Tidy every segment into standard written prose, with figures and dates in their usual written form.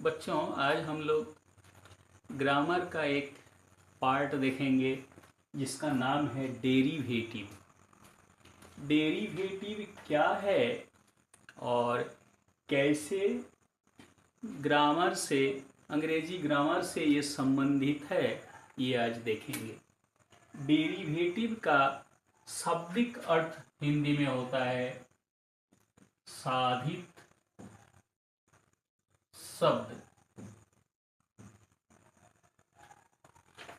बच्चों, आज हम लोग ग्रामर का एक पार्ट देखेंगे जिसका नाम है डेरिवेटिव। डेरिवेटिव क्या है और कैसे ग्रामर से, अंग्रेजी ग्रामर से ये संबंधित है, ये आज देखेंगे। डेरिवेटिव का शाब्दिक अर्थ हिंदी में होता है साधित शब्द।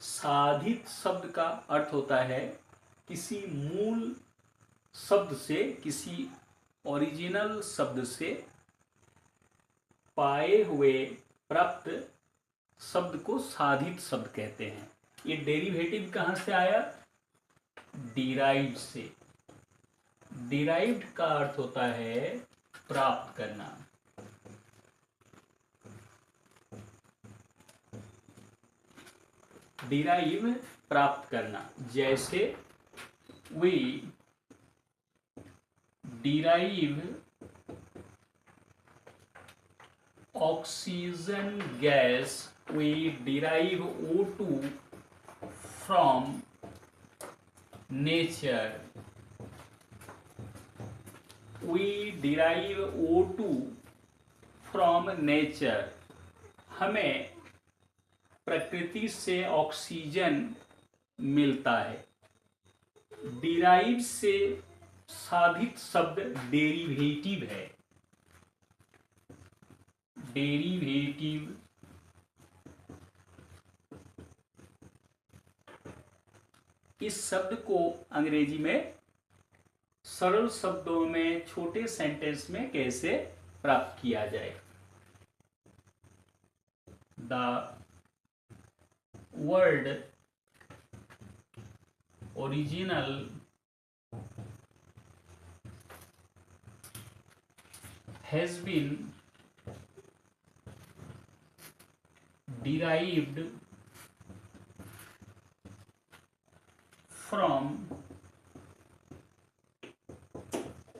साधित शब्द का अर्थ होता है किसी मूल शब्द से, किसी ओरिजिनल शब्द से पाए हुए प्राप्त शब्द को साधित शब्द कहते हैं। ये डेरिवेटिव कहाँ से आया? डिराइव्ड से। डिराइव्ड का अर्थ होता है प्राप्त करना। डिराइव प्राप्त करना। जैसे we derive oxygen gas, we derive O2 from nature. We derive O2 from nature. हमें प्रकृति से ऑक्सीजन मिलता है। डिराइव से साधित शब्द डेरिवेटिव है। डेरिवेटिव इस शब्द को अंग्रेजी में सरल शब्दों में, छोटे सेंटेंस में कैसे प्राप्त किया जाए। The word original has been derived from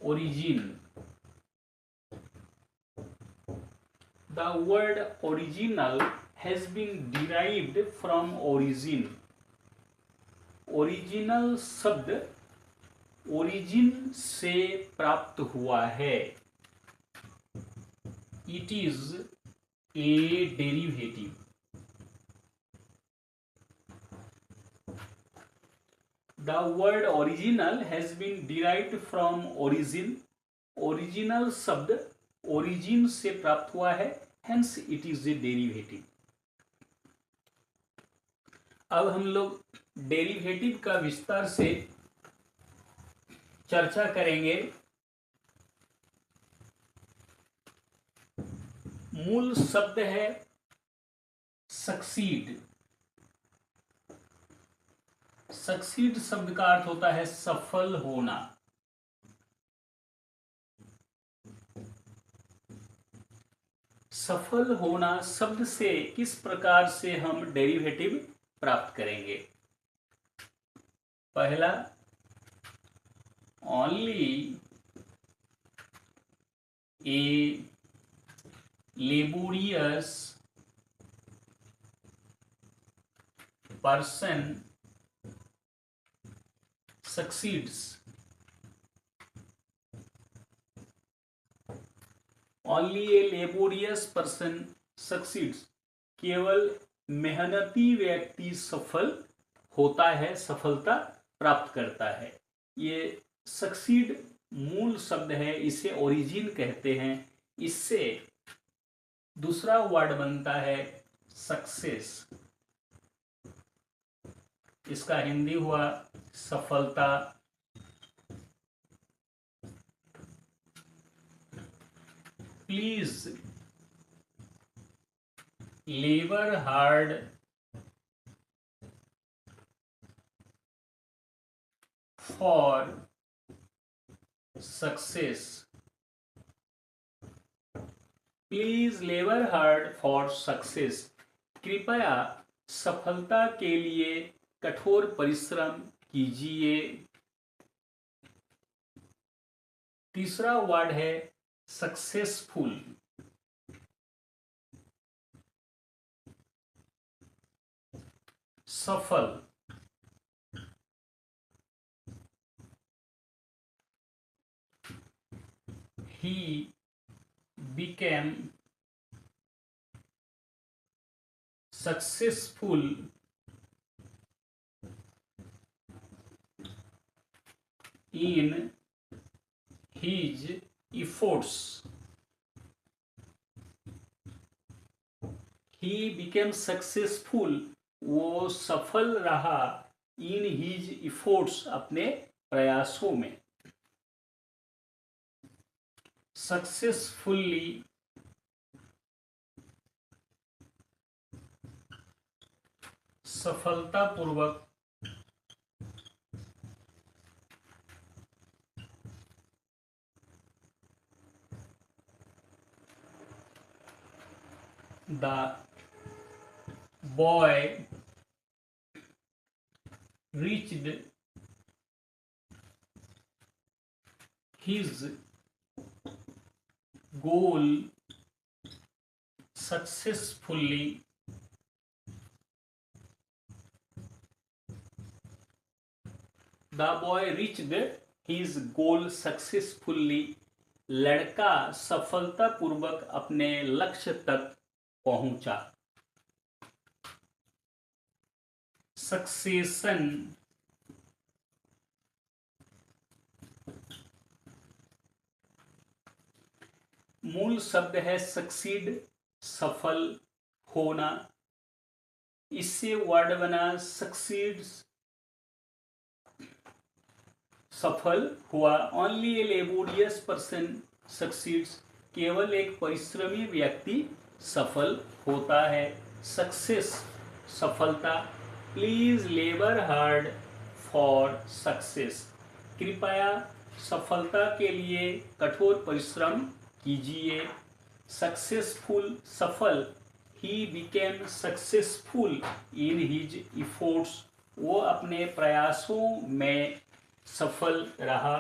origin. The word original has been derived from origin. Original शब्द ओरिजिन से प्राप्त हुआ है। It is a derivative. The word original has been derived from origin. Original शब्द origin से प्राप्त हुआ है, hence it is a derivative. अब हम लोग डेरिवेटिव का विस्तार से चर्चा करेंगे। मूल शब्द है सक्सीड। सक्सीड शब्द का अर्थ होता है सफल होना। सफल होना शब्द से किस प्रकार से हम डेरिवेटिव प्राप्त करेंगे? पहला, only a laborious person succeeds. Only a laborious person succeeds. केवल मेहनती व्यक्ति सफल होता है, सफलता प्राप्त करता है। ये सक्सीड मूल शब्द है, इसे ओरिजिन कहते हैं। इससे दूसरा वर्ड बनता है सक्सेस। इसका हिंदी हुआ सफलता। Please labour hard for success. Please labour hard for success. कृपया सफलता के लिए कठोर परिश्रम कीजिए। तीसरा वर्ड है सक्सेसफुल। सफल, he became successful in his efforts. He became successful, वो सफल रहा, in his efforts, अपने प्रयासों में. Successfully, सफलतापूर्वक. The boy reached his goal successfully. The boy reached his goal successfully. लड़का सफलतापूर्वक अपने लक्ष्य तक पहुंचा. सक्सेशन, मूल शब्द है सक्सीड, सफल होना. इससे वर्ड बना सक्सीड्स, सफल हुआ. Only a laborious person succeeds, केवल एक परिश्रमी व्यक्ति सफल होता है. सक्सेस, सफलता. Please labour hard for success, कृपया सफलता के लिए कठोर परिश्रम कीजिए. सक्सेसफुल, सफल. He became successful in his efforts, वो अपने प्रयासों में सफल रहा.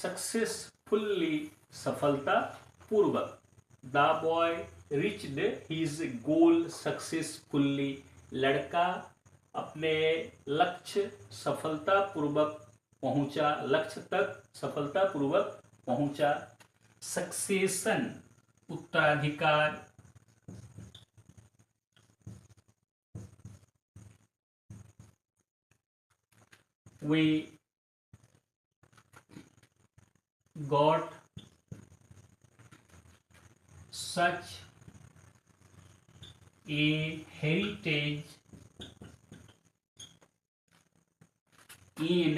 सक्सेसफुली, सफलता पूर्वक. The boy reached his goal successfully, लड़का अपने लक्ष्य सफलतापूर्वक पहुंचा, लक्ष्य तक सफलतापूर्वक पहुंचा. सक्सेशन, उत्तराधिकार. We got such a heritage in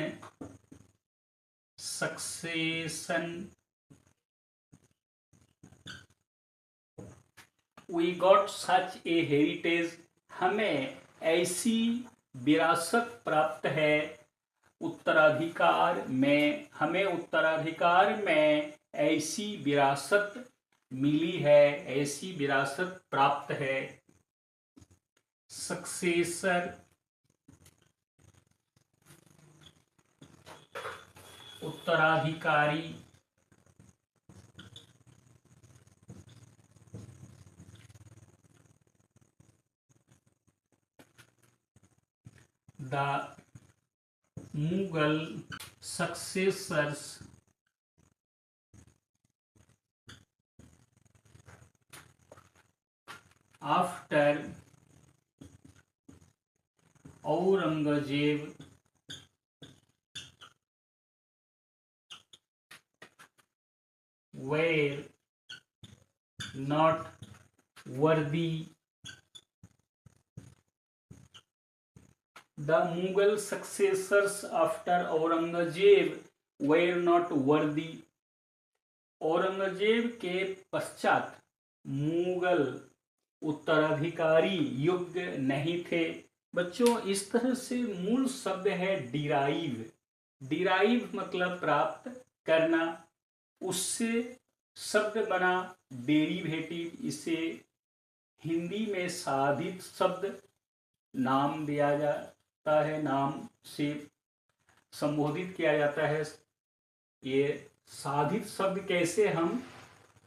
succession. We got such a heritage, हमें ऐसी विरासत प्राप्त है. उत्तराधिकार में, हमें उत्तराधिकार में ऐसी विरासत मिली है, ऐसी विरासत प्राप्त है. सक्सेसर, उत्तराधिकारी. The Mughal successors after Aurangzeb were not worthy. The Mughal successors after Aurangzeb were not worthy. Aurangzeb के पश्चात मुगल उत्तराधिकारी योग्य नहीं थे. बच्चों, इस तरह से मूल शब्द है डिराइव. डिराइव मतलब प्राप्त करना. उससे शब्द बना डेरिवेटिव. इसे हिंदी में साधित शब्द नाम दिया जाता है, नाम से संबोधित किया जाता है. ये साधित शब्द कैसे हम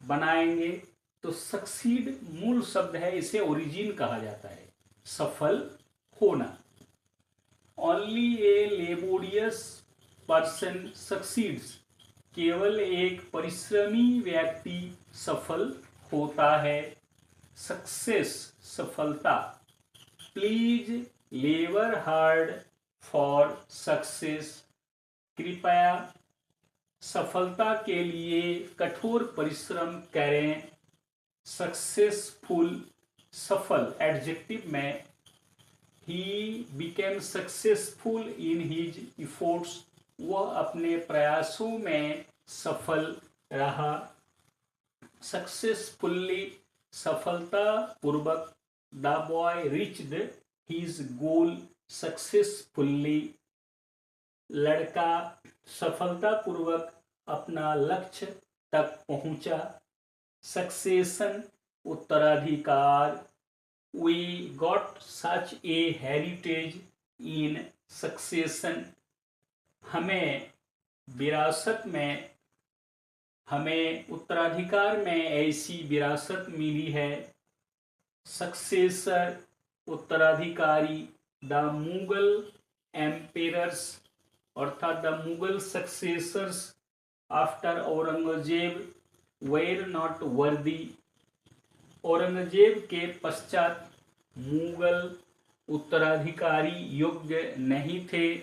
बनाएंगे? तो सक्सीड मूल शब्द है, इसे ओरिजिन कहा जाता है, सफल होना. Only a laborious person succeeds, केवल एक परिश्रमी व्यक्ति सफल होता है। सक्सेस सफलता। Please labour hard for success, कृपया सफलता के लिए कठोर परिश्रम करें। सक्सेसफुल सफल एडजेक्टिव में, he became successful in his efforts, वह अपने प्रयासों में सफल रहा। सक्सेसफुल्ली सफलता पूर्वक, the boy reached his goal successfully, लड़का सफलतापूर्वक अपना लक्ष्य तक पहुंचा। सक्सेशन उत्तराधिकार, we got such a heritage in succession, हमें विरासत में, हमें उत्तराधिकार में ऐसी विरासत मिली है। सक्सेसर उत्तराधिकारी, द मुगल एम्पेरर्स अर्थात the Mughal successors after Aurangzeb were not worthy, Aurangzeb के पश्चात मुगल उत्तराधिकारी योग्य नहीं थे।